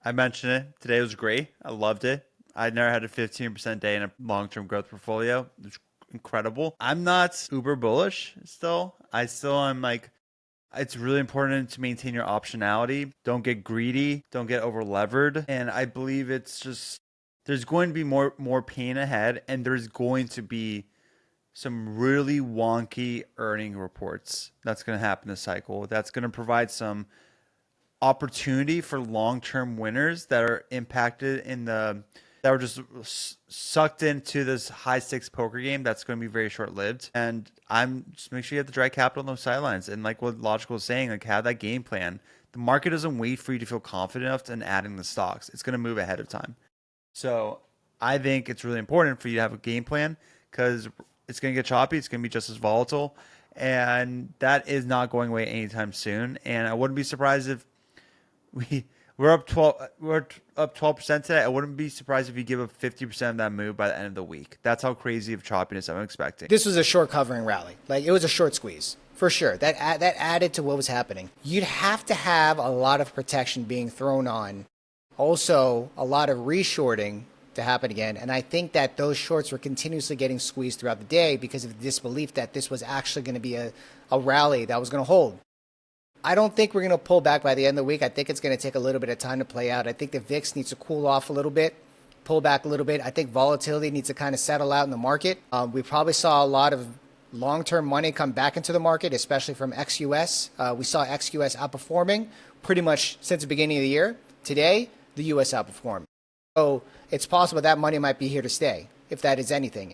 I mentioned it. Today was great. I loved it. I never had a 15% day in a long-term growth portfolio. It's incredible. I'm not uber bullish still. I still am like it's really important to maintain your optionality. Don't get greedy, don't get over levered. And I believe it's just there's going to be more pain ahead and there's going to be some really wonky earning reports that's going to happen this cycle. That's going to provide some opportunity for long-term winners that are impacted in the that were just sucked into this high stakes poker game that's going to be very short lived. And I'm just make sure you have the dry capital on those sidelines. And like what Logical is saying, like have that game plan. The market doesn't wait for you to feel confident enough in adding the stocks. It's going to move ahead of time. So I think it's really important for you to have a game plan because it's going to get choppy. It's going to be just as volatile. And that is not going away anytime soon. And I wouldn't be surprised if we we're up 12% today. I wouldn't be surprised if you give up 50% of that move by the end of the week. That's how crazy of choppiness I'm expecting. This was a short covering rally. Like, it was a short squeeze for sure. That added to what was happening. You'd have to have a lot of protection being thrown on. Also, a lot of reshorting to happen again. And I think that those shorts were continuously getting squeezed throughout the day because of the disbelief that this was actually going to be a rally that was going to hold. I don't think we're going to pull back by the end of the week. I think it's going to take a little bit of time to play out. I think the VIX needs to cool off a little bit, pull back a little bit. I think volatility needs to kind of settle out in the market. We probably saw a lot of long-term money come back into the market, especially from ex-US. We saw ex-US outperforming pretty much since the beginning of the year. Today, the US outperformed. So it's possible that money might be here to stay, if that is anything.